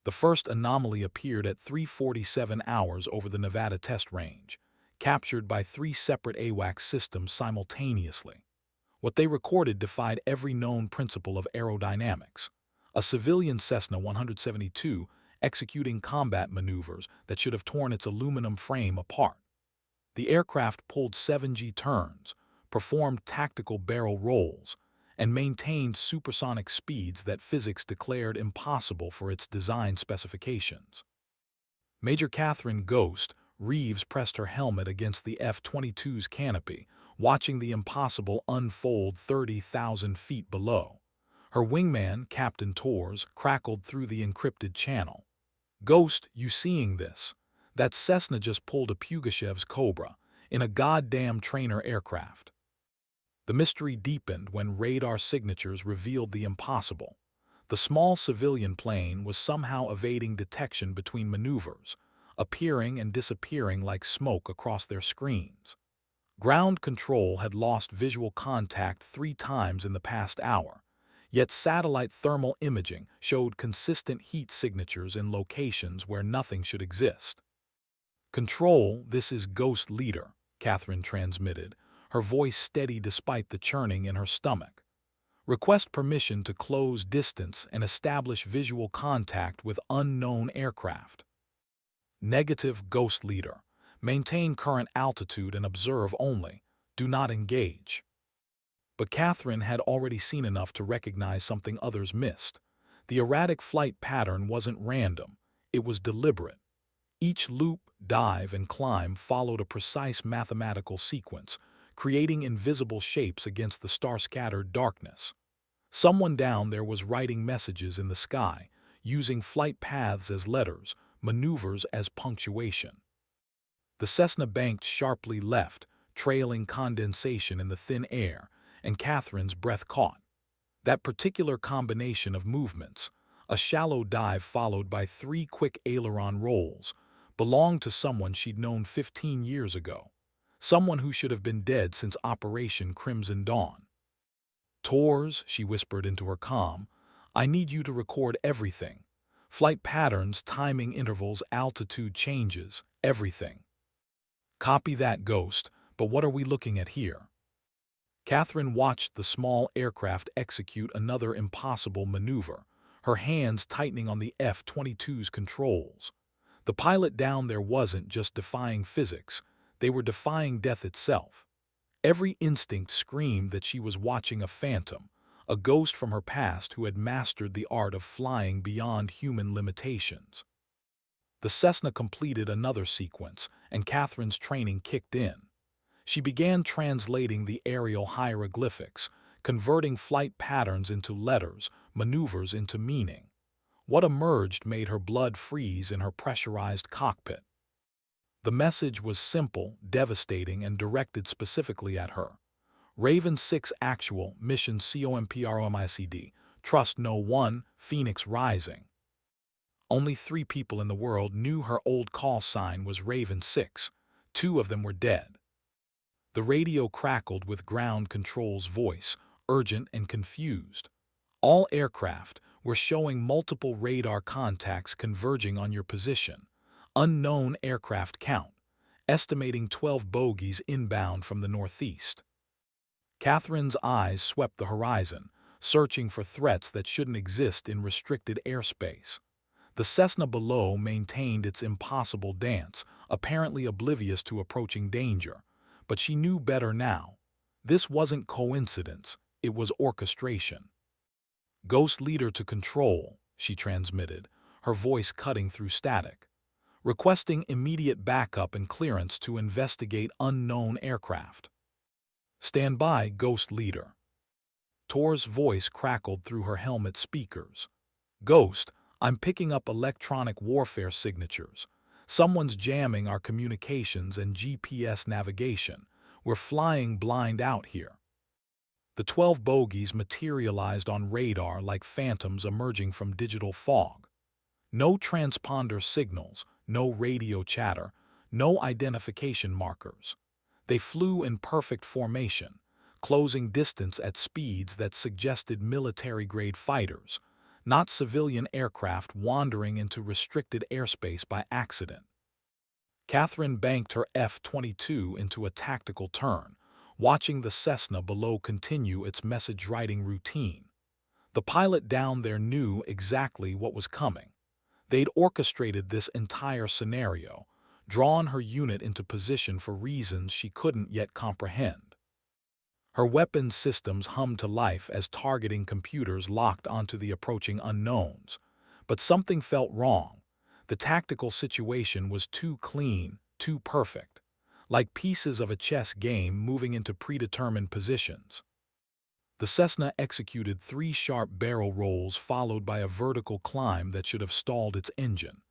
The first anomaly appeared at 3:47 hours over the Nevada test range, captured by three separate AWACS systems simultaneously. What they recorded defied every known principle of aerodynamics. A civilian Cessna 172 executing combat maneuvers that should have torn its aluminum frame apart. The aircraft pulled 7G turns, performed tactical barrel rolls, and maintained supersonic speeds that physics declared impossible for its design specifications. Major Catherine "Ghost" Reeves pressed her helmet against the F-22's canopy, watching the impossible unfold 30,000 feet below. Her wingman, Captain Torres, crackled through the encrypted channel. "Ghost, you seeing this? That Cessna just pulled a Pugachev's Cobra in a goddamn trainer aircraft." The mystery deepened when radar signatures revealed the impossible. The small civilian plane was somehow evading detection between maneuvers, appearing and disappearing like smoke across their screens. Ground control had lost visual contact 3 times in the past hour, yet satellite thermal imaging showed consistent heat signatures in locations where nothing should exist. "Control, this is Ghost Leader," Catherine transmitted, her voice steady despite the churning in her stomach. "Request permission to close distance and establish visual contact with unknown aircraft." "Negative, Ghost Leader. Maintain current altitude and observe only. Do not engage." But Catherine had already seen enough to recognize something others missed. The erratic flight pattern wasn't random. It was deliberate. Each loop, dive, and climb followed a precise mathematical sequence, creating invisible shapes against the star-scattered darkness. Someone down there was writing messages in the sky, using flight paths as letters, maneuvers as punctuation. The Cessna banked sharply left, trailing condensation in the thin air, and Catherine's breath caught. That particular combination of movements, a shallow dive followed by 3 quick aileron rolls, belonged to someone she'd known 15 years ago, someone who should have been dead since Operation Crimson Dawn. "Torres," she whispered into her comm, "I need you to record everything. Flight patterns, timing intervals, altitude changes, everything." "Copy that, Ghost, but what are we looking at here?" Catherine watched the small aircraft execute another impossible maneuver, her hands tightening on the F-22's controls. The pilot down there wasn't just defying physics, they were defying death itself. Every instinct screamed that she was watching a phantom, a ghost from her past who had mastered the art of flying beyond human limitations. The Cessna completed another sequence, and Catherine's training kicked in. She began translating the aerial hieroglyphics, converting flight patterns into letters, maneuvers into meaning. What emerged made her blood freeze in her pressurized cockpit. The message was simple, devastating, and directed specifically at her. "Raven 6 actual, mission COMPROMICD, trust no one, Phoenix rising." Only 3 people in the world knew her old call sign was Raven 6. 2 of them were dead. The radio crackled with ground control's voice, urgent and confused. "All aircraft, we're showing multiple radar contacts converging on your position. Unknown aircraft count. Estimating 12 bogies inbound from the northeast." Catherine's eyes swept the horizon, searching for threats that shouldn't exist in restricted airspace. The Cessna below maintained its impossible dance, apparently oblivious to approaching danger. But she knew better now. This wasn't coincidence, it was orchestration. "Ghost Leader to control," she transmitted, her voice cutting through static. "Requesting immediate backup and clearance to investigate unknown aircraft." "Stand by, Ghost Leader." Tor's voice crackled through her helmet speakers. "Ghost, I'm picking up electronic warfare signatures. Someone's jamming our communications and GPS navigation. We're flying blind out here." The 12 bogies materialized on radar like phantoms emerging from digital fog. No transponder signals, no radio chatter, no identification markers. They flew in perfect formation, closing distance at speeds that suggested military-grade fighters. not civilian aircraft wandering into restricted airspace by accident. Catherine banked her F-22 into a tactical turn, watching the Cessna below continue its message-writing routine. The pilot down there knew exactly what was coming. They'd orchestrated this entire scenario, drawn her unit into position for reasons she couldn't yet comprehend. Her weapons systems hummed to life as targeting computers locked onto the approaching unknowns. But something felt wrong. The tactical situation was too clean, too perfect, like pieces of a chess game moving into predetermined positions. The Cessna executed 3 sharp barrel rolls followed by a vertical climb that should have stalled its engine.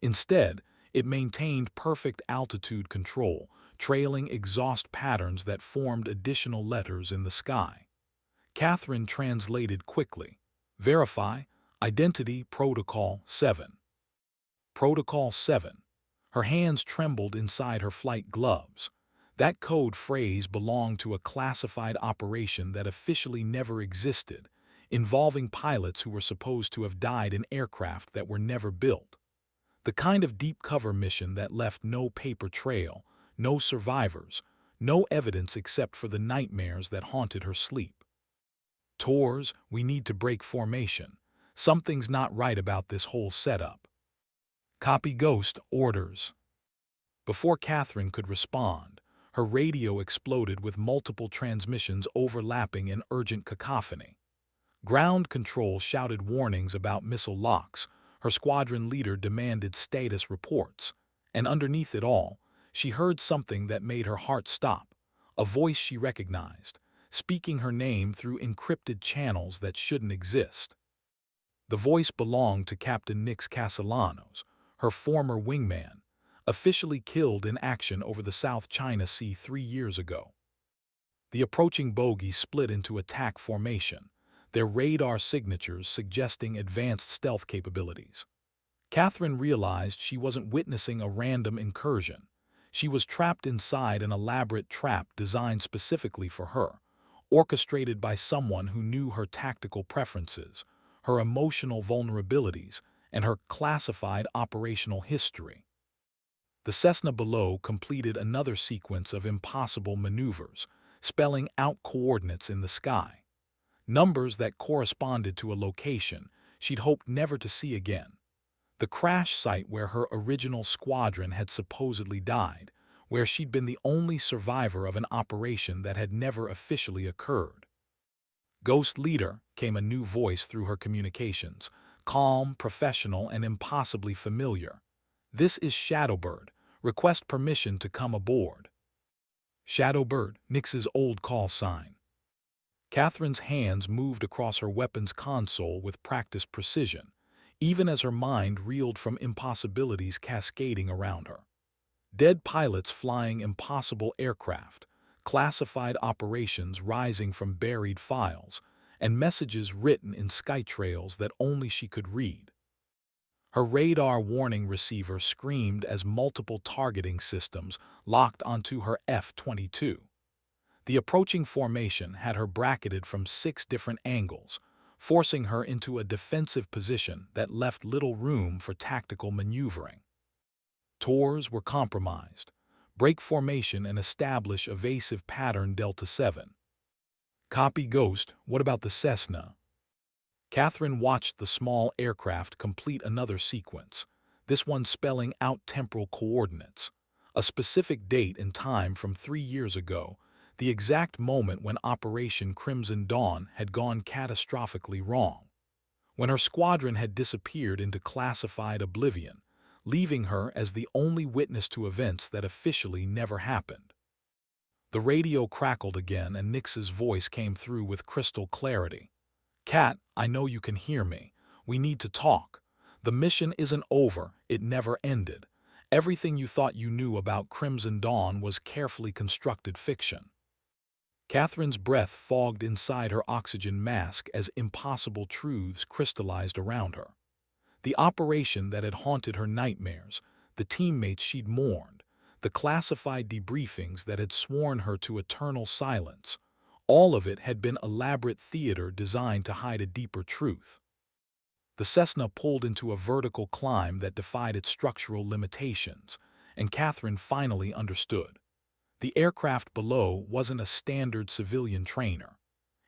Instead, it maintained perfect altitude control, trailing exhaust patterns that formed additional letters in the sky. Catherine translated quickly. Verify, Identity Protocol 7. Protocol 7. Her hands trembled inside her flight gloves. That code phrase belonged to a classified operation that officially never existed, involving pilots who were supposed to have died in aircraft that were never built. The kind of deep cover mission that left no paper trail, no survivors, no evidence except for the nightmares that haunted her sleep. Tours, we need to break formation. Something's not right about this whole setup. Copy Ghost, orders. Before Catherine could respond, her radio exploded with multiple transmissions overlapping in urgent cacophony. Ground control shouted warnings about missile locks, her squadron leader demanded status reports, and underneath it all, she heard something that made her heart stop, a voice she recognized, speaking her name through encrypted channels that shouldn't exist. The voice belonged to Captain Nix Castellanos, her former wingman, officially killed in action over the South China Sea 3 years ago. The approaching bogies split into attack formation, their radar signatures suggesting advanced stealth capabilities. Catherine realized she wasn't witnessing a random incursion. She was trapped inside an elaborate trap designed specifically for her, orchestrated by someone who knew her tactical preferences, her emotional vulnerabilities, and her classified operational history. The Cessna below completed another sequence of impossible maneuvers, spelling out coordinates in the sky. Numbers that corresponded to a location she'd hoped never to see again. The crash site where her original squadron had supposedly died, where she'd been the only survivor of an operation that had never officially occurred. Ghost Leader, came a new voice through her communications, calm, professional, and impossibly familiar. This is Shadowbird. Request permission to come aboard. Shadowbird, Nix's old call sign. Catherine's hands moved across her weapons console with practiced precision, even as her mind reeled from impossibilities cascading around her. Dead pilots flying impossible aircraft, classified operations rising from buried files, and messages written in skytrails that only she could read. Her radar warning receiver screamed as multiple targeting systems locked onto her F-22. The approaching formation had her bracketed from 6 different angles, forcing her into a defensive position that left little room for tactical maneuvering. Tours were compromised. Break formation and establish evasive pattern Delta 7. Copy Ghost, what about the Cessna? Catherine watched the small aircraft complete another sequence, this one spelling out temporal coordinates, a specific date and time from 3 years ago, the exact moment when Operation Crimson Dawn had gone catastrophically wrong, when her squadron had disappeared into classified oblivion, leaving her as the only witness to events that officially never happened. The radio crackled again and Nix's voice came through with crystal clarity. Cat, I know you can hear me. We need to talk. The mission isn't over, it never ended. Everything you thought you knew about Crimson Dawn was carefully constructed fiction. Catherine's breath fogged inside her oxygen mask as impossible truths crystallized around her. The operation that had haunted her nightmares, the teammates she'd mourned, the classified debriefings that had sworn her to eternal silence, all of it had been elaborate theater designed to hide a deeper truth. The Cessna pulled into a vertical climb that defied its structural limitations, and Catherine finally understood. The aircraft below wasn't a standard civilian trainer.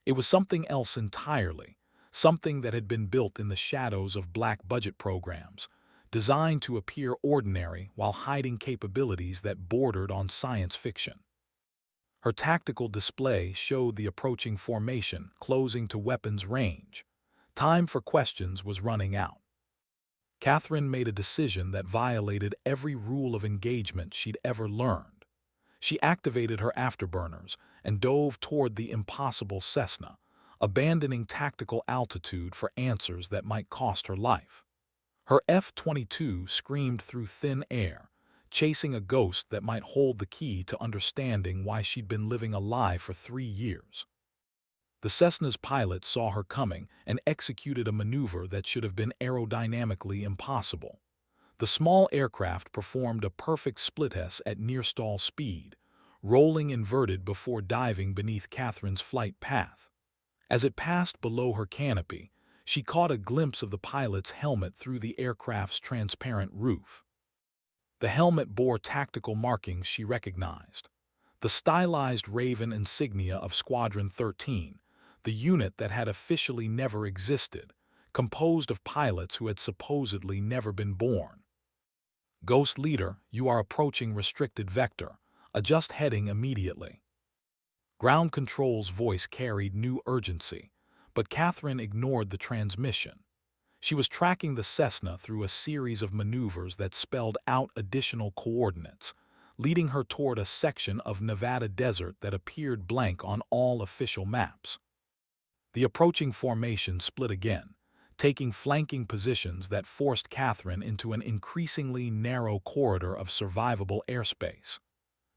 It was something else entirely, something that had been built in the shadows of black-budget programs, designed to appear ordinary while hiding capabilities that bordered on science fiction. Her tactical display showed the approaching formation closing to weapons range. Time for questions was running out. Catherine made a decision that violated every rule of engagement she'd ever learned. She activated her afterburners and dove toward the impossible Cessna, abandoning tactical altitude for answers that might cost her life. Her F-22 screamed through thin air, chasing a ghost that might hold the key to understanding why she'd been living a lie for 3 years. The Cessna's pilot saw her coming and executed a maneuver that should have been aerodynamically impossible. The small aircraft performed a perfect split-S at near-stall speed, rolling inverted before diving beneath Catherine's flight path. As it passed below her canopy, she caught a glimpse of the pilot's helmet through the aircraft's transparent roof. The helmet bore tactical markings she recognized. The stylized Raven insignia of Squadron 13, the unit that had officially never existed, composed of pilots who had supposedly never been born. Ghost Leader, you are approaching restricted vector. Adjust heading immediately. Ground Control's voice carried new urgency, but Catherine ignored the transmission. She was tracking the Cessna through a series of maneuvers that spelled out additional coordinates, leading her toward a section of Nevada desert that appeared blank on all official maps. The approaching formation split again, taking flanking positions that forced Catherine into an increasingly narrow corridor of survivable airspace.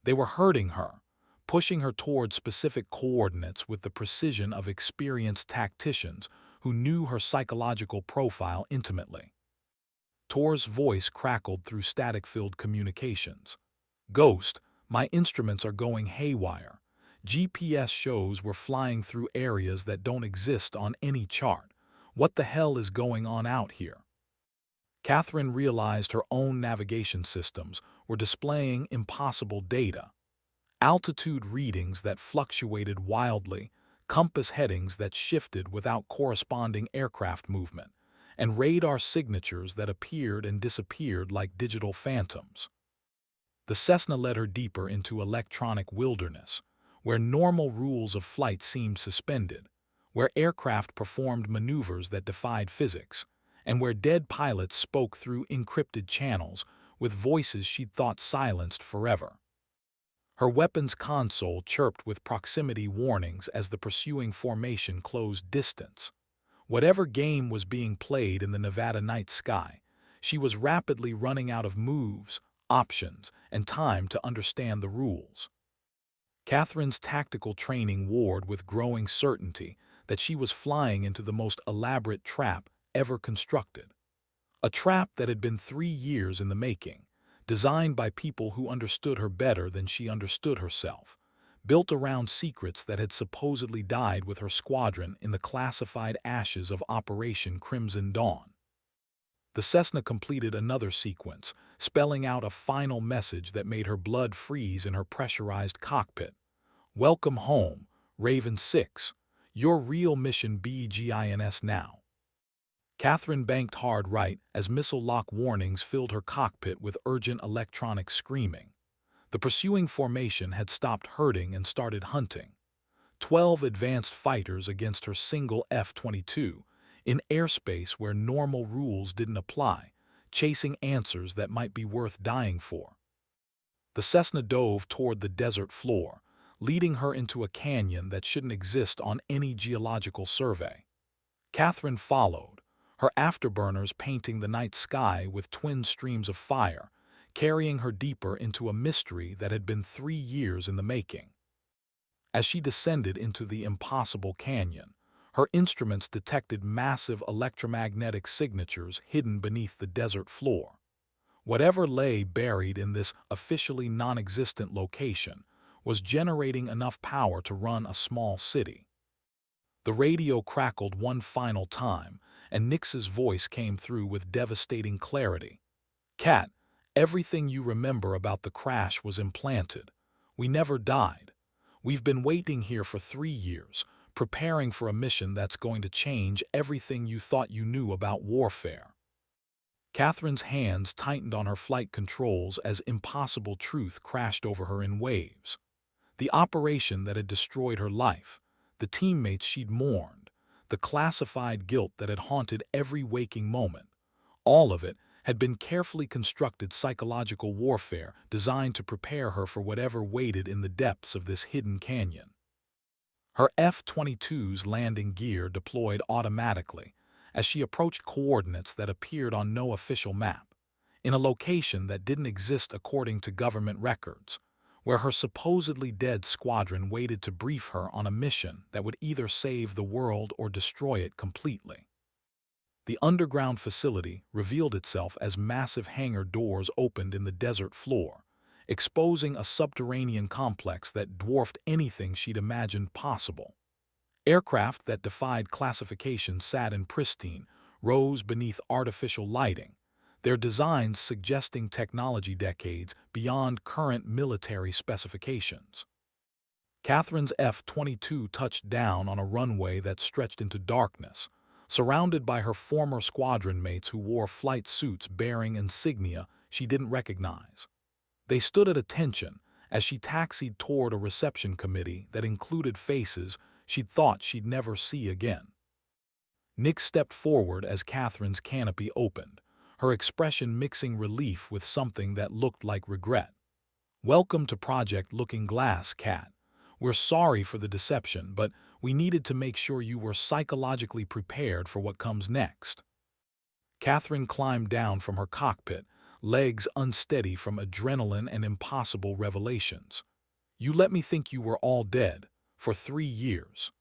They were hurting her, pushing her toward specific coordinates with the precision of experienced tacticians who knew her psychological profile intimately. Tor's voice crackled through static-filled communications. Ghost, my instruments are going haywire. GPS shows we're flying through areas that don't exist on any chart. What the hell is going on out here? Catherine realized her own navigation systems were displaying impossible data. Altitude readings that fluctuated wildly, compass headings that shifted without corresponding aircraft movement, and radar signatures that appeared and disappeared like digital phantoms. The Cessna led her deeper into electronic wilderness, where normal rules of flight seemed suspended, where aircraft performed maneuvers that defied physics, and where dead pilots spoke through encrypted channels with voices she'd thought silenced forever. Her weapons console chirped with proximity warnings as the pursuing formation closed distance. Whatever game was being played in the Nevada night sky, she was rapidly running out of moves, options, and time to understand the rules. Catherine's tactical training warred with growing certainty that she was flying into the most elaborate trap ever constructed. A trap that had been 3 years in the making, designed by people who understood her better than she understood herself, built around secrets that had supposedly died with her squadron in the classified ashes of Operation Crimson Dawn. The Cessna completed another sequence, spelling out a final message that made her blood freeze in her pressurized cockpit. Welcome home, Raven 6. Your real mission begins now. Catherine banked hard right as missile lock warnings filled her cockpit with urgent electronic screaming. The pursuing formation had stopped herding and started hunting. 12 advanced fighters against her single F-22, in airspace where normal rules didn't apply, chasing answers that might be worth dying for. The Cessna dove toward the desert floor, leading her into a canyon that shouldn't exist on any geological survey. Catherine followed, her afterburners painting the night sky with twin streams of fire, carrying her deeper into a mystery that had been 3 years in the making. As she descended into the impossible canyon, her instruments detected massive electromagnetic signatures hidden beneath the desert floor. Whatever lay buried in this officially non-existent location was generating enough power to run a small city. The radio crackled one final time, and Nix's voice came through with devastating clarity. "Cat, everything you remember about the crash was implanted. We never died. We've been waiting here for 3 years, preparing for a mission that's going to change everything you thought you knew about warfare." Catherine's hands tightened on her flight controls as impossible truth crashed over her in waves. The operation that had destroyed her life, the teammates she'd mourned, the classified guilt that had haunted every waking moment, all of it had been carefully constructed psychological warfare designed to prepare her for whatever waited in the depths of this hidden canyon. Her F-22's landing gear deployed automatically as she approached coordinates that appeared on no official map, in a location that didn't exist according to government records, where her supposedly dead squadron waited to brief her on a mission that would either save the world or destroy it completely. The underground facility revealed itself as massive hangar doors opened in the desert floor, exposing a subterranean complex that dwarfed anything she'd imagined possible. Aircraft that defied classification sat in pristine rows beneath artificial lighting, their designs suggesting technology decades beyond current military specifications. Catherine's F-22 touched down on a runway that stretched into darkness, surrounded by her former squadron mates who wore flight suits bearing insignia she didn't recognize. They stood at attention as she taxied toward a reception committee that included faces she'd thought she'd never see again. Nick stepped forward as Catherine's canopy opened, her expression mixing relief with something that looked like regret. "Welcome to Project Looking Glass, Cat. We're sorry for the deception, but we needed to make sure you were psychologically prepared for what comes next." Catherine climbed down from her cockpit, legs unsteady from adrenaline and impossible revelations. "You let me think you were all dead, for 3 years.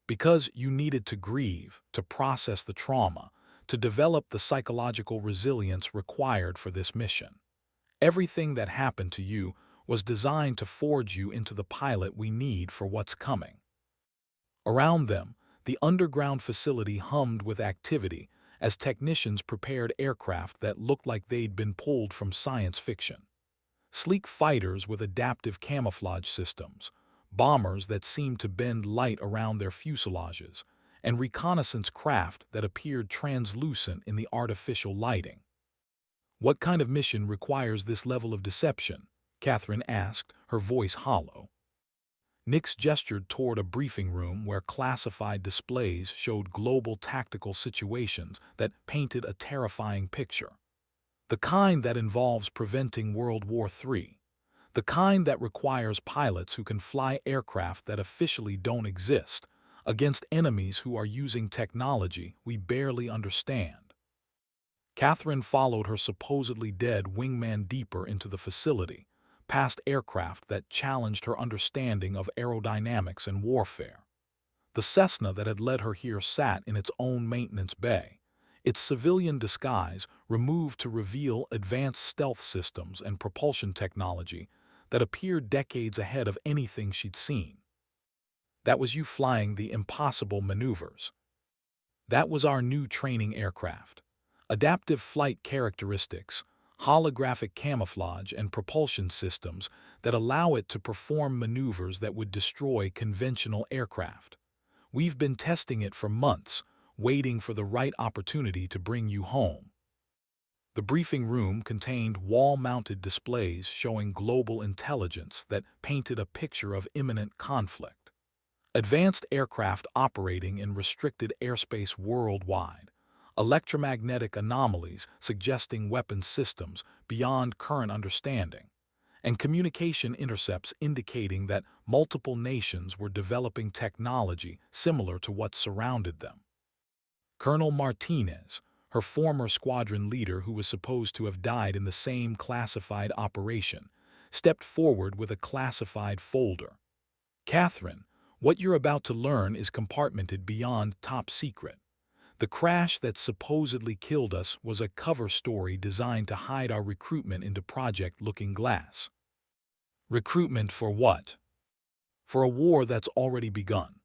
Because you needed to grieve, to process the trauma, to develop the psychological resilience required for this mission. Everything that happened to you was designed to forge you into the pilot we need for what's coming." Around them, the underground facility hummed with activity as technicians prepared aircraft that looked like they'd been pulled from science fiction. Sleek fighters with adaptive camouflage systems, bombers that seemed to bend light around their fuselages, and reconnaissance craft that appeared translucent in the artificial lighting. "What kind of mission requires this level of deception?" Catherine asked, her voice hollow. Nix gestured toward a briefing room where classified displays showed global tactical situations that painted a terrifying picture. "The kind that involves preventing World War III. The kind that requires pilots who can fly aircraft that officially don't exist, against enemies who are using technology we barely understand." Catherine followed her supposedly dead wingman deeper into the facility, past aircraft that challenged her understanding of aerodynamics and warfare. The Cessna that had led her here sat in its own maintenance bay, its civilian disguise removed to reveal advanced stealth systems and propulsion technology that appeared decades ahead of anything she'd seen. "That was you flying the impossible maneuvers. That was our new training aircraft. Adaptive flight characteristics, holographic camouflage, and propulsion systems that allow it to perform maneuvers that would destroy conventional aircraft. We've been testing it for months, waiting for the right opportunity to bring you home." The briefing room contained wall-mounted displays showing global intelligence that painted a picture of imminent conflict. Advanced aircraft operating in restricted airspace worldwide, electromagnetic anomalies suggesting weapon systems beyond current understanding, and communication intercepts indicating that multiple nations were developing technology similar to what surrounded them. Colonel Martinez, her former squadron leader who was supposed to have died in the same classified operation, stepped forward with a classified folder. "Catherine, what you're about to learn is compartmented beyond top secret. The crash that supposedly killed us was a cover story designed to hide our recruitment into Project Looking Glass." "Recruitment for what?" "For a war that's already begun.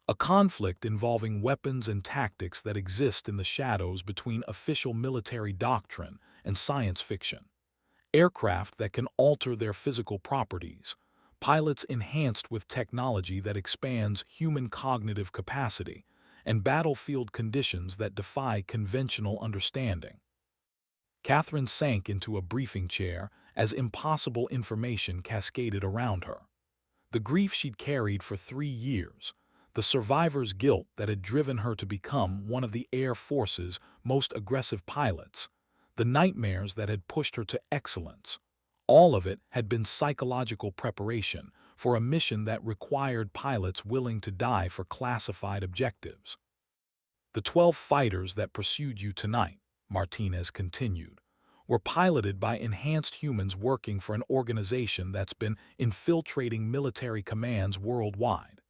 a conflict involving weapons and tactics that exist in the shadows between official military doctrine and science fiction. Aircraft that can alter their physical properties, pilots enhanced with technology that expands human cognitive capacity, and battlefield conditions that defy conventional understanding. Catherine sank into a briefing chair as impossible information cascaded around her. The grief she'd carried for 3 years, the survivor's guilt that had driven her to become one of the Air Force's most aggressive pilots, the nightmares that had pushed her to excellence. All of it had been psychological preparation for a mission that required pilots willing to die for classified objectives. The 12 fighters that pursued you tonight, Martinez continued, were piloted by enhanced humans working for an organization that's been infiltrating military commands worldwide.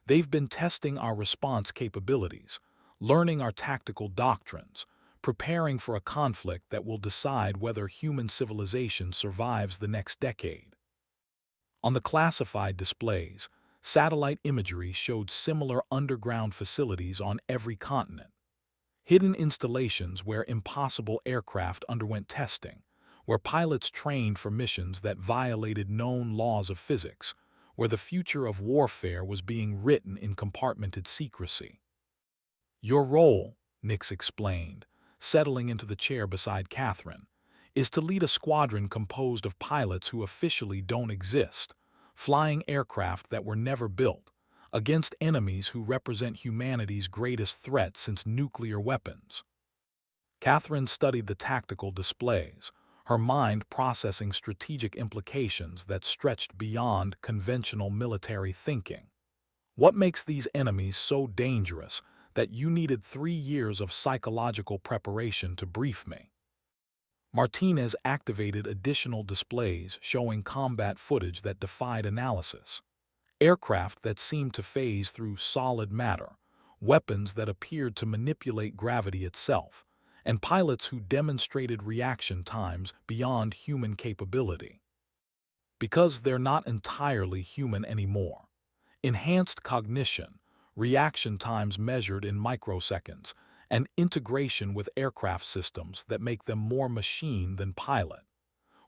They've been testing our response capabilities, learning our tactical doctrines, preparing for a conflict that will decide whether human civilization survives the next decade. On the classified displays, satellite imagery showed similar underground facilities on every continent. Hidden installations where impossible aircraft underwent testing, where pilots trained for missions that violated known laws of physics, where the future of warfare was being written in compartmented secrecy. Your role, Nix explained, settling into the chair beside Catherine, is to lead a squadron composed of pilots who officially don't exist, flying aircraft that were never built, against enemies who represent humanity's greatest threat since nuclear weapons. Catherine studied the tactical displays, her mind processing strategic implications that stretched beyond conventional military thinking. What makes these enemies so dangerous that you needed 3 years of psychological preparation to brief me? Martinez activated additional displays showing combat footage that defied analysis. Aircraft that seemed to phase through solid matter, weapons that appeared to manipulate gravity itself, and pilots who demonstrated reaction times beyond human capability. Because they're not entirely human anymore. Enhanced cognition, reaction times measured in microseconds, and integration with aircraft systems that make them more machine than pilot.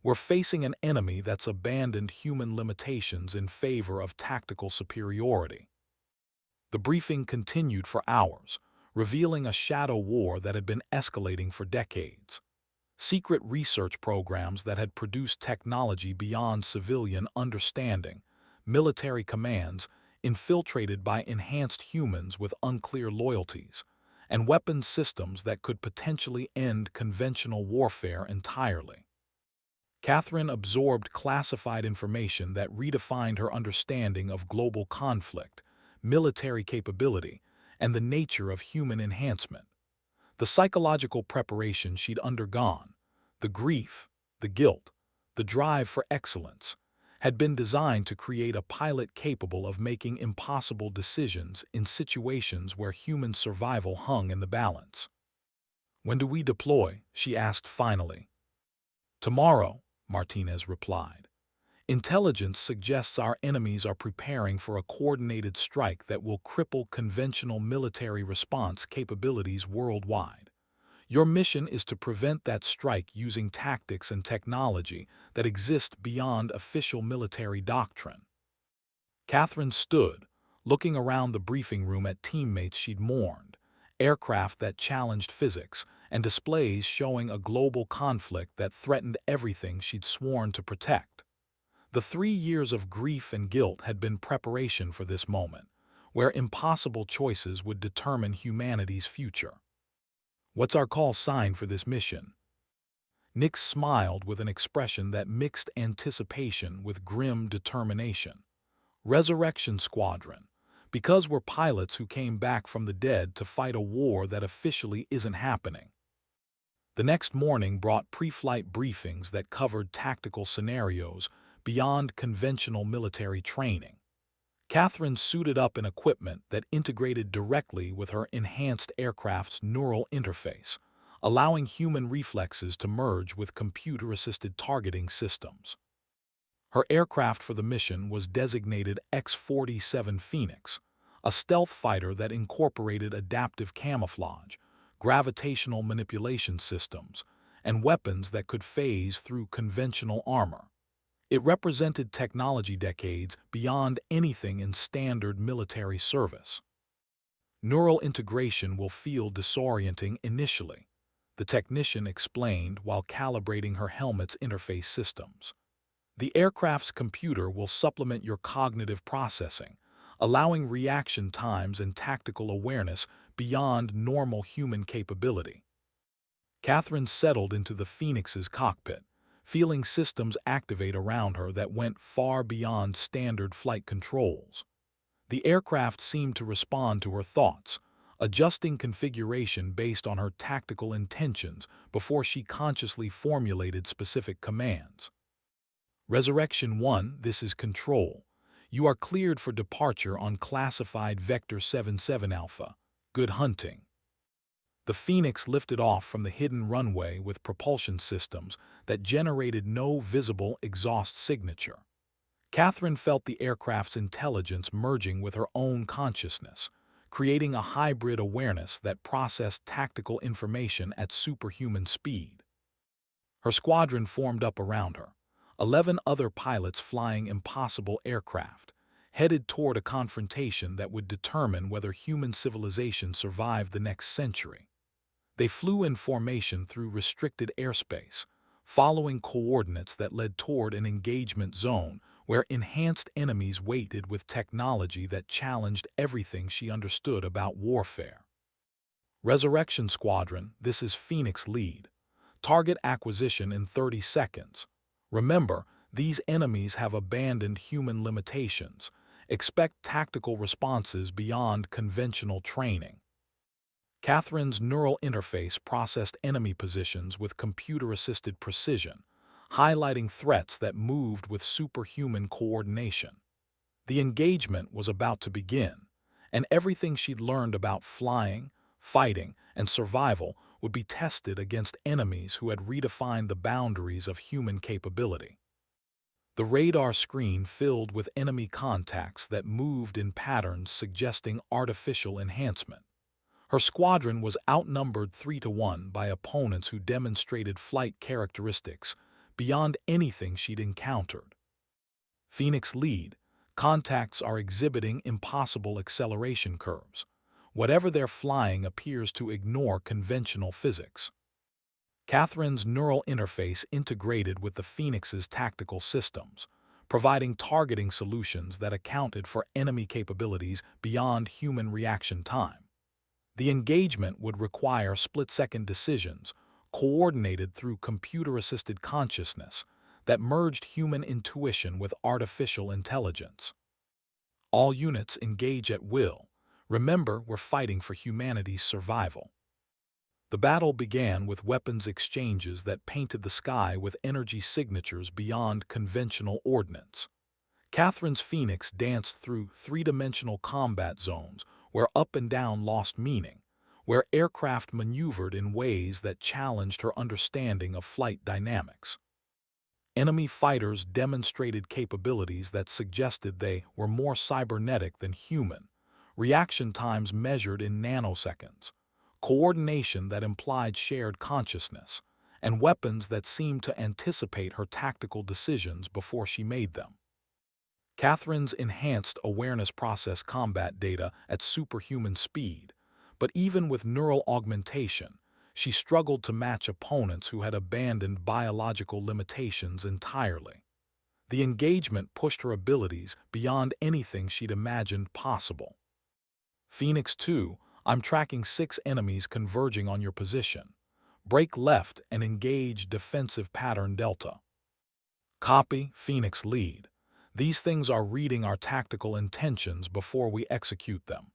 We're facing an enemy that's abandoned human limitations in favor of tactical superiority. The briefing continued for hours, revealing a shadow war that had been escalating for decades. Secret research programs that had produced technology beyond civilian understanding, military commands infiltrated by enhanced humans with unclear loyalties, and weapons systems that could potentially end conventional warfare entirely. Catherine absorbed classified information that redefined her understanding of global conflict, military capability, and the nature of human enhancement. The psychological preparation she'd undergone, the grief, the guilt, the drive for excellence, had been designed to create a pilot capable of making impossible decisions in situations where human survival hung in the balance. "When do we deploy?" she asked finally. "Tomorrow," Martinez replied. "Intelligence suggests our enemies are preparing for a coordinated strike that will cripple conventional military response capabilities worldwide. Your mission is to prevent that strike using tactics and technology that exist beyond official military doctrine." Catherine stood, looking around the briefing room at teammates she'd mourned, aircraft that challenged physics, and displays showing a global conflict that threatened everything she'd sworn to protect. The 3 years of grief and guilt had been preparation for this moment, where impossible choices would determine humanity's future. "What's our call sign for this mission?" Nick smiled with an expression that mixed anticipation with grim determination. "Resurrection Squadron, because we're pilots who came back from the dead to fight a war that officially isn't happening." The next morning brought pre-flight briefings that covered tactical scenarios beyond conventional military training. Catherine suited up in equipment that integrated directly with her enhanced aircraft's neural interface, allowing human reflexes to merge with computer-assisted targeting systems. Her aircraft for the mission was designated X-47 Phoenix, a stealth fighter that incorporated adaptive camouflage, gravitational manipulation systems, and weapons that could phase through conventional armor. It represented technology decades beyond anything in standard military service. Neural integration will feel disorienting initially, the technician explained while calibrating her helmet's interface systems. The aircraft's computer will supplement your cognitive processing, allowing reaction times and tactical awareness beyond normal human capability. Catherine settled into the Phoenix's cockpit, feeling systems activate around her that went far beyond standard flight controls. The aircraft seemed to respond to her thoughts, adjusting configuration based on her tactical intentions before she consciously formulated specific commands. Resurrection 1, this is Control. You are cleared for departure on classified Vector 77 Alpha. Good hunting. The Phoenix lifted off from the hidden runway with propulsion systems that generated no visible exhaust signature. Catherine felt the aircraft's intelligence merging with her own consciousness, creating a hybrid awareness that processed tactical information at superhuman speed. Her squadron formed up around her, 11 other pilots flying impossible aircraft, headed toward a confrontation that would determine whether human civilization survived the next century. They flew in formation through restricted airspace, following coordinates that led toward an engagement zone where enhanced enemies waited with technology that challenged everything she understood about warfare. Resurrection Squadron, this is Phoenix Lead. Target acquisition in 30 seconds. Remember, these enemies have abandoned human limitations. Expect tactical responses beyond conventional training. Catherine's neural interface processed enemy positions with computer-assisted precision, highlighting threats that moved with superhuman coordination. The engagement was about to begin, and everything she'd learned about flying, fighting, and survival would be tested against enemies who had redefined the boundaries of human capability. The radar screen filled with enemy contacts that moved in patterns suggesting artificial enhancement. Her squadron was outnumbered 3-1 by opponents who demonstrated flight characteristics beyond anything she'd encountered. Phoenix Lead, contacts are exhibiting impossible acceleration curves. Whatever they're flying appears to ignore conventional physics. Catherine's neural interface integrated with the Phoenix's tactical systems, providing targeting solutions that accounted for enemy capabilities beyond human reaction time. The engagement would require split-second decisions, coordinated through computer-assisted consciousness, that merged human intuition with artificial intelligence. All units engage at will. Remember, we're fighting for humanity's survival. The battle began with weapons exchanges that painted the sky with energy signatures beyond conventional ordnance. Catherine's Phoenix danced through three-dimensional combat zones where up and down lost meaning, where aircraft maneuvered in ways that challenged her understanding of flight dynamics. Enemy fighters demonstrated capabilities that suggested they were more cybernetic than human, reaction times measured in nanoseconds, coordination that implied shared consciousness, and weapons that seemed to anticipate her tactical decisions before she made them. Catherine's enhanced awareness processed combat data at superhuman speed, but even with neural augmentation, she struggled to match opponents who had abandoned biological limitations entirely. The engagement pushed her abilities beyond anything she'd imagined possible. Phoenix 2, I'm tracking 6 enemies converging on your position. Break left and engage defensive pattern Delta. Copy, Phoenix Lead. These things are reading our tactical intentions before we execute them.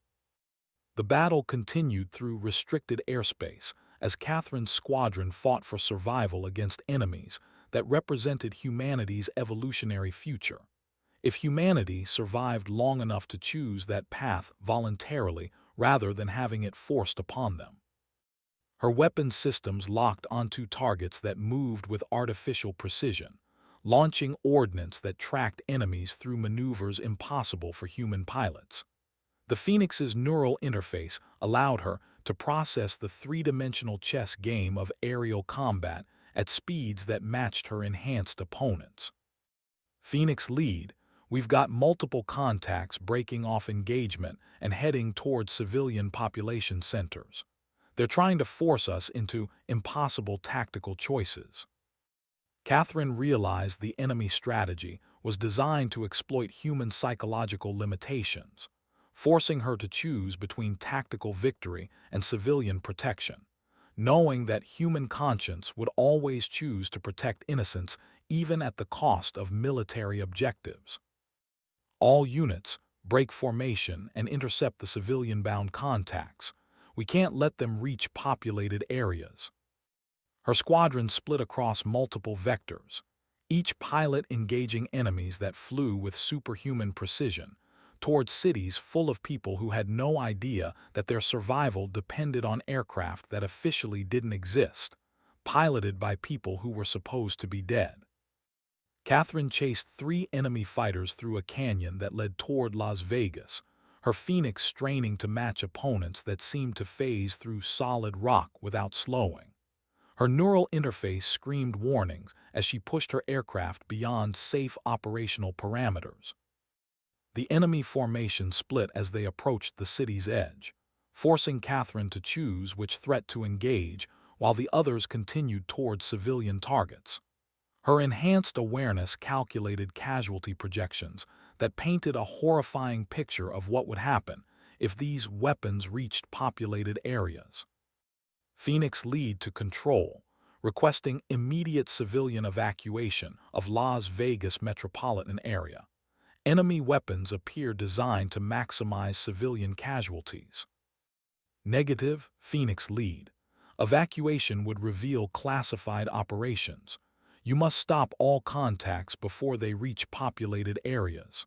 The battle continued through restricted airspace as Catherine's squadron fought for survival against enemies that represented humanity's evolutionary future. If humanity survived long enough to choose that path voluntarily rather than having it forced upon them. Her weapon systems locked onto targets that moved with artificial precision, launching ordnance that tracked enemies through maneuvers impossible for human pilots. The Phoenix's neural interface allowed her to process the three-dimensional chess game of aerial combat at speeds that matched her enhanced opponents. Phoenix lead, we've got multiple contacts breaking off engagement and heading toward civilian population centers. They're trying to force us into impossible tactical choices. Catherine realized the enemy strategy was designed to exploit human psychological limitations, forcing her to choose between tactical victory and civilian protection, knowing that human conscience would always choose to protect innocents even at the cost of military objectives. All units, break formation and intercept the civilian-bound contacts. We can't let them reach populated areas. Her squadron split across multiple vectors, each pilot engaging enemies that flew with superhuman precision towards cities full of people who had no idea that their survival depended on aircraft that officially didn't exist, piloted by people who were supposed to be dead. Catherine chased 3 enemy fighters through a canyon that led toward Las Vegas, her Phoenix straining to match opponents that seemed to phase through solid rock without slowing. Her neural interface screamed warnings as she pushed her aircraft beyond safe operational parameters. The enemy formation split as they approached the city's edge, forcing Catherine to choose which threat to engage while the others continued toward civilian targets. Her enhanced awareness calculated casualty projections that painted a horrifying picture of what would happen if these weapons reached populated areas. Phoenix lead to control, requesting immediate civilian evacuation of Las Vegas metropolitan area. Enemy weapons appear designed to maximize civilian casualties. Negative, Phoenix lead. Evacuation would reveal classified operations. You must stop all contacts before they reach populated areas.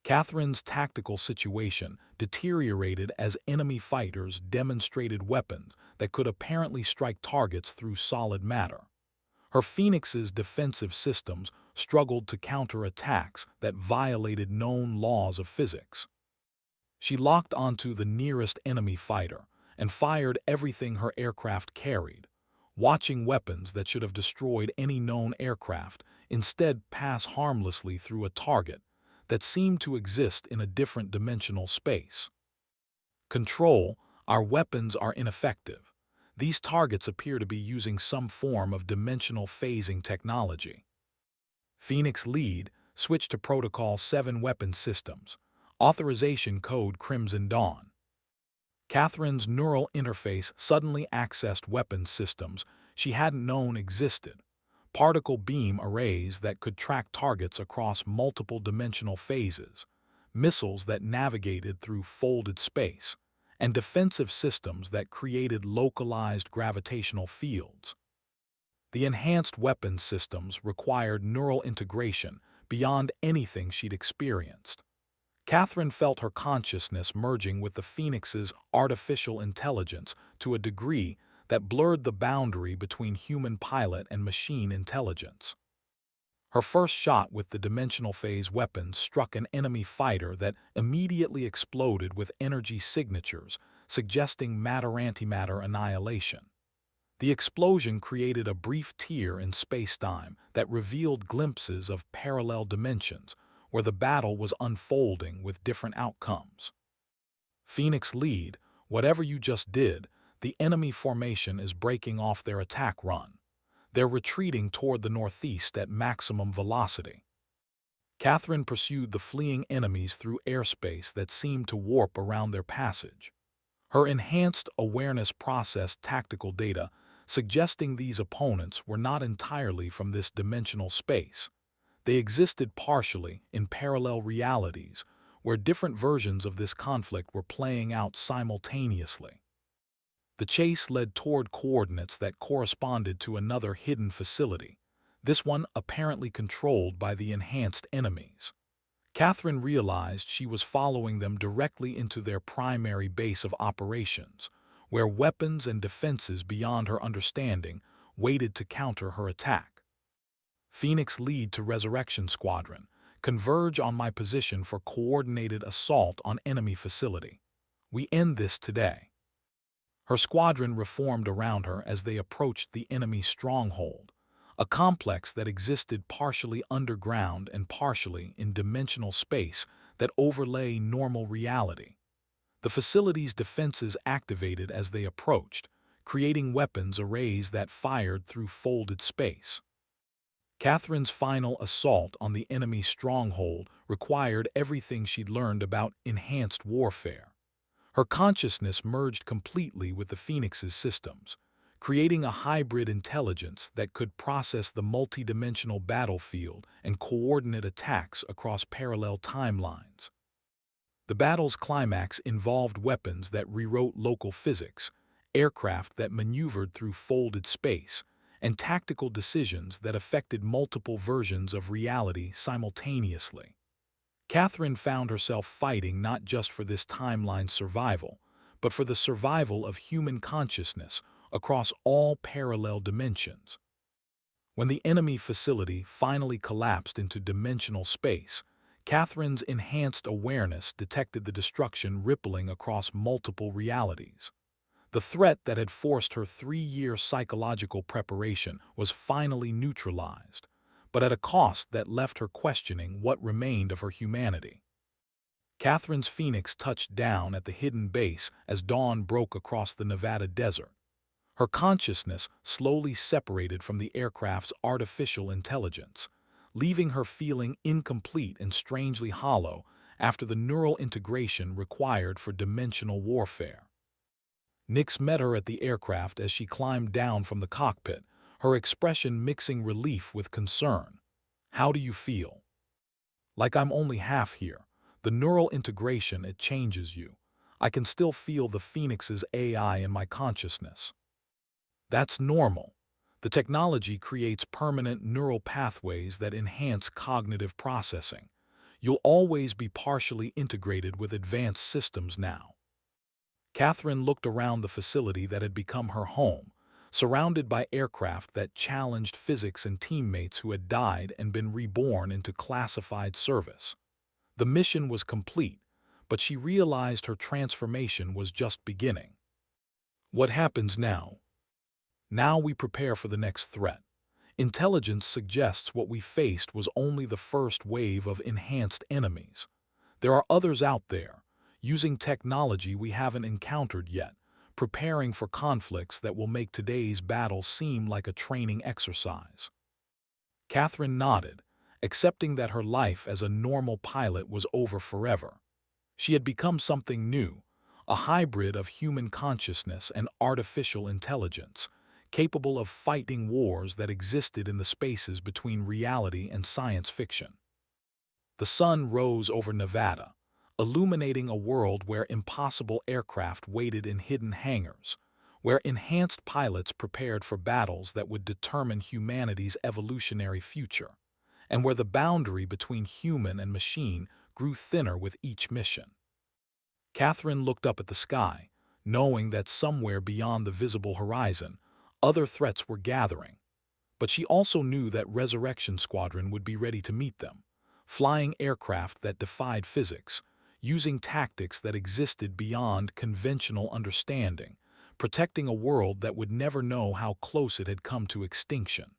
Catherine's tactical situation deteriorated as enemy fighters demonstrated weapons that could apparently strike targets through solid matter. Her Phoenix's defensive systems struggled to counter attacks that violated known laws of physics. She locked onto the nearest enemy fighter and fired everything her aircraft carried, watching weapons that should have destroyed any known aircraft instead pass harmlessly through a target that seemed to exist in a different dimensional space. Control, our weapons are ineffective. These targets appear to be using some form of dimensional phasing technology. Phoenix lead switched to Protocol 7 weapon systems, authorization code Crimson Dawn. Catherine's neural interface suddenly accessed weapons systems she hadn't known existed, particle beam arrays that could track targets across multiple dimensional phases, missiles that navigated through folded space, and defensive systems that created localized gravitational fields. The enhanced weapons systems required neural integration beyond anything she'd experienced. Catherine felt her consciousness merging with the Phoenix's artificial intelligence to a degree that blurred the boundary between human pilot and machine intelligence. Her first shot with the dimensional phase weapon struck an enemy fighter that immediately exploded with energy signatures, suggesting matter-antimatter annihilation. The explosion created a brief tear in space-time that revealed glimpses of parallel dimensions, where the battle was unfolding with different outcomes. Phoenix lead, whatever you just did, the enemy formation is breaking off their attack run. They're retreating toward the northeast at maximum velocity. Catherine pursued the fleeing enemies through airspace that seemed to warp around their passage. Her enhanced awareness processed tactical data, suggesting these opponents were not entirely from this dimensional space. They existed partially in parallel realities, where different versions of this conflict were playing out simultaneously. The chase led toward coordinates that corresponded to another hidden facility, this one apparently controlled by the enhanced enemies. Catherine realized she was following them directly into their primary base of operations, where weapons and defenses beyond her understanding waited to counter her attack. Phoenix lead to Resurrection Squadron, Converge on my position for coordinated assault on enemy facility. We end this today." Her squadron reformed around her as they approached the enemy stronghold, a complex that existed partially underground and partially in dimensional space that overlay normal reality. The facility's defenses activated as they approached, creating weapons arrays that fired through folded space. Catherine's final assault on the enemy stronghold required everything she'd learned about enhanced warfare. Her consciousness merged completely with the Phoenix's systems, creating a hybrid intelligence that could process the multidimensional battlefield and coordinate attacks across parallel timelines. The battle's climax involved weapons that rewrote local physics, aircraft that maneuvered through folded space, and tactical decisions that affected multiple versions of reality simultaneously. Catherine found herself fighting not just for this timeline's survival, but for the survival of human consciousness across all parallel dimensions. When the enemy facility finally collapsed into dimensional space, Catherine's enhanced awareness detected the destruction rippling across multiple realities. The threat that had forced her 3-year psychological preparation was finally neutralized, but at a cost that left her questioning what remained of her humanity. Catherine's Phoenix touched down at the hidden base as dawn broke across the Nevada desert. Her consciousness slowly separated from the aircraft's artificial intelligence, leaving her feeling incomplete and strangely hollow after the neural integration required for dimensional warfare. Nix met her at the aircraft as she climbed down from the cockpit, her expression mixing relief with concern. "How do you feel?" "Like I'm only half here. The neural integration, it changes you. I can still feel the Phoenix's AI in my consciousness." "That's normal. The technology creates permanent neural pathways that enhance cognitive processing. You'll always be partially integrated with advanced systems now." Catherine looked around the facility that had become her home, surrounded by aircraft that challenged physics and teammates who had died and been reborn into classified service. The mission was complete, but she realized her transformation was just beginning. What happens now? Now we prepare for the next threat. Intelligence suggests what we faced was only the first wave of enhanced enemies. There are others out there, using technology we haven't encountered yet, preparing for conflicts that will make today's battle seem like a training exercise. Catherine nodded, accepting that her life as a normal pilot was over forever. She had become something new, a hybrid of human consciousness and artificial intelligence, capable of fighting wars that existed in the spaces between reality and science fiction. The sun rose over Nevada, illuminating a world where impossible aircraft waited in hidden hangars, where enhanced pilots prepared for battles that would determine humanity's evolutionary future, and where the boundary between human and machine grew thinner with each mission. Catherine looked up at the sky, knowing that somewhere beyond the visible horizon, other threats were gathering. But she also knew that Resurrection Squadron would be ready to meet them, flying aircraft that defied physics, using tactics that existed beyond conventional understanding, protecting a world that would never know how close it had come to extinction.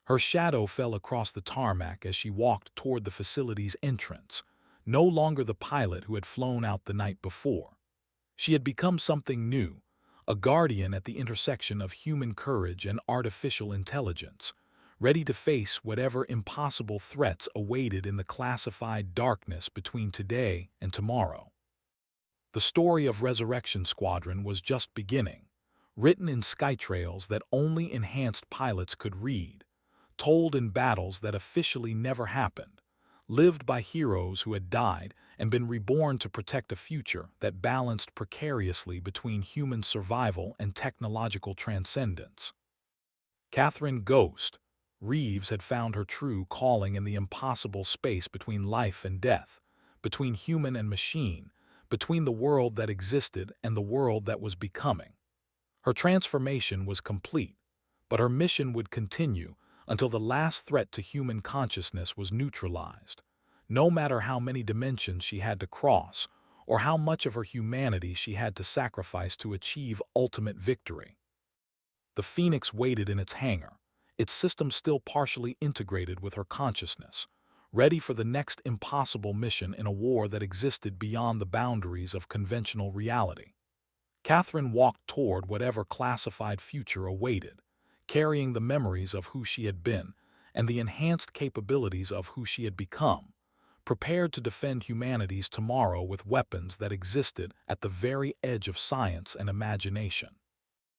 Her shadow fell across the tarmac as she walked toward the facility's entrance, no longer the pilot who had flown out the night before. She had become something new, a guardian at the intersection of human courage and artificial intelligence, ready to face whatever impossible threats awaited in the classified darkness between today and tomorrow. The story of Resurrection Squadron was just beginning, written in skytrails that only enhanced pilots could read, told in battles that officially never happened, lived by heroes who had died and been reborn to protect a future that balanced precariously between human survival and technological transcendence. Catherine Ghost Reeves had found her true calling in the impossible space between life and death, between human and machine, between the world that existed and the world that was becoming. Her transformation was complete, but her mission would continue, until the last threat to human consciousness was neutralized, no matter how many dimensions she had to cross or how much of her humanity she had to sacrifice to achieve ultimate victory. The Phoenix waited in its hangar, its system still partially integrated with her consciousness, ready for the next impossible mission in a war that existed beyond the boundaries of conventional reality. Catherine walked toward whatever classified future awaited, carrying the memories of who she had been and the enhanced capabilities of who she had become, prepared to defend humanity's tomorrow with weapons that existed at the very edge of science and imagination.